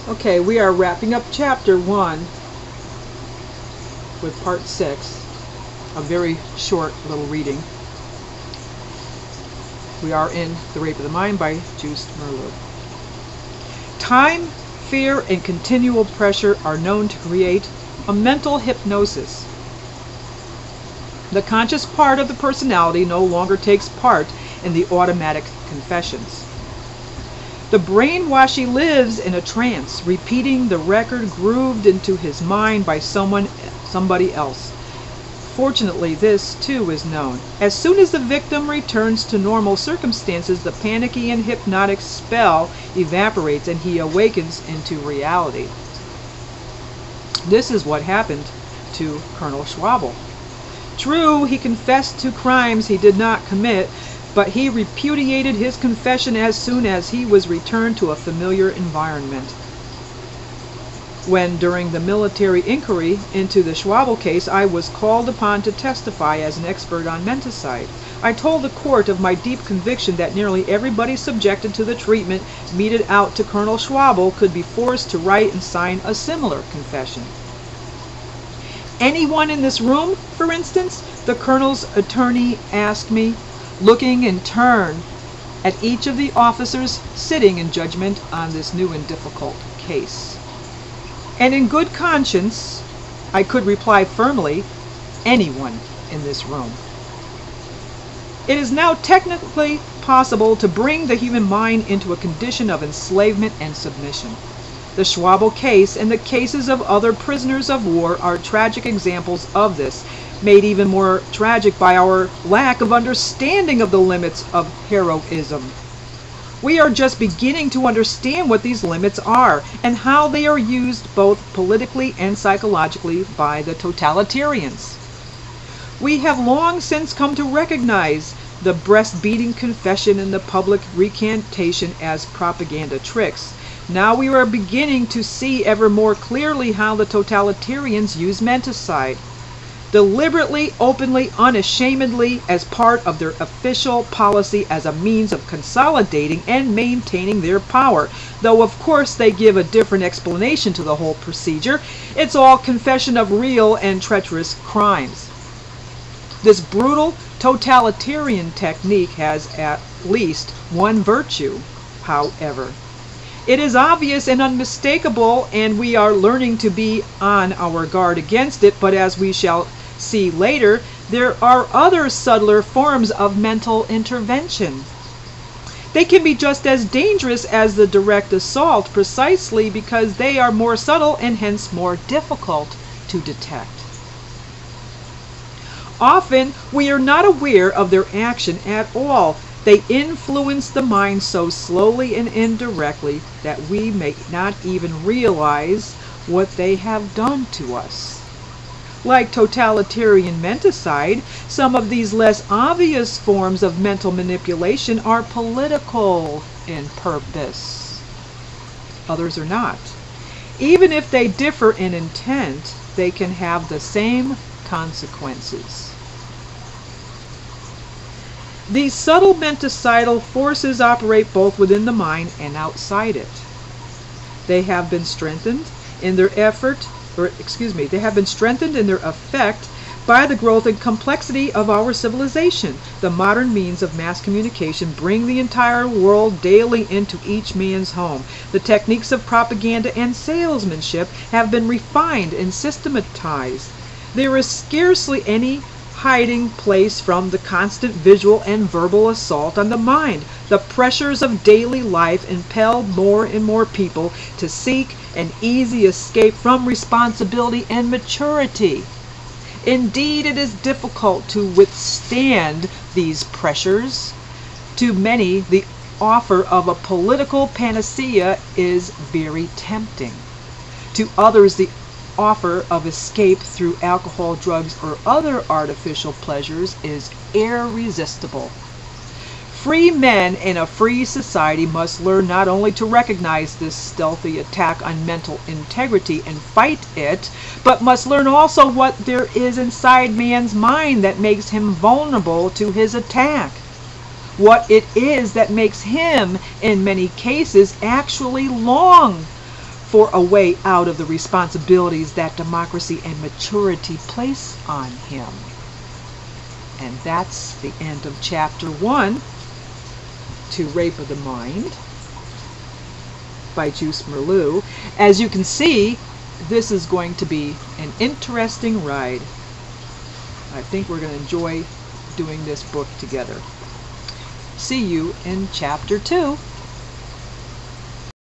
Okay, we are wrapping up chapter 1 with part 6, a very short little reading. We are in The Rape of the Mind by Joost Meerloo. Time, fear, and continual pressure are known to create a mental hypnosis. The conscious part of the personality no longer takes part in the automatic confessions. The brainwashy lives in a trance, repeating the record grooved into his mind by somebody else. Fortunately, this too is known. As soon as the victim returns to normal circumstances, the panicky and hypnotic spell evaporates and he awakens into reality. This is what happened to Colonel Schwabel. True, he confessed to crimes he did not commit, but he repudiated his confession as soon as he was returned to a familiar environment. When, during the military inquiry into the Schwabel case, I was called upon to testify as an expert on menticide, I told the court of my deep conviction that nearly everybody subjected to the treatment meted out to Colonel Schwabel could be forced to write and sign a similar confession. Anyone in this room, for instance? The Colonel's attorney asked me, looking in turn at each of the officers sitting in judgment on this new and difficult case. And in good conscience, I could reply firmly, anyone in this room. It is now technically possible to bring the human mind into a condition of enslavement and submission. The Schwabel case and the cases of other prisoners of war are tragic examples of this, made even more tragic by our lack of understanding of the limits of heroism. We are just beginning to understand what these limits are and how they are used both politically and psychologically by the totalitarians. We have long since come to recognize the breast-beating confession and the public recantation as propaganda tricks. Now we are beginning to see ever more clearly how the totalitarians use menticide. Deliberately, openly, unashamedly, as part of their official policy as a means of consolidating and maintaining their power. Though of course they give a different explanation to the whole procedure. It's all confession of real and treacherous crimes. This brutal totalitarian technique has at least one virtue, however. It is obvious and unmistakable, and we are learning to be on our guard against it, but as we shall see later, there are other subtler forms of mental intervention. They can be just as dangerous as the direct assault precisely because they are more subtle and hence more difficult to detect. Often we are not aware of their action at all. They influence the mind so slowly and indirectly that we may not even realize what they have done to us. Like totalitarian menticide, some of these less obvious forms of mental manipulation are political in purpose. Others are not. Even if they differ in intent, they can have the same consequences. These subtle menticidal forces operate both within the mind and outside it. They have been strengthened in their effect by the growth and complexity of our civilization. The modern means of mass communication bring the entire world daily into each man's home. The techniques of propaganda and salesmanship have been refined and systematized. There is scarcely any hiding place from the constant visual and verbal assault on the mind. The pressures of daily life impel more and more people to seek an easy escape from responsibility and maturity. Indeed, it is difficult to withstand these pressures. To many, the offer of a political panacea is very tempting. To others, the offer of escape through alcohol, drugs, or other artificial pleasures is irresistible. Free men in a free society must learn not only to recognize this stealthy attack on mental integrity and fight it, but must learn also what there is inside man's mind that makes him vulnerable to his attack. What it is that makes him, in many cases, actually long for a way out of the responsibilities that democracy and maturity place on him. And that's the end of chapter 1 to Rape of the Mind by Juice Merleau. As you can see, this is going to be an interesting ride. I think we're going to enjoy doing this book together. See you in chapter 2.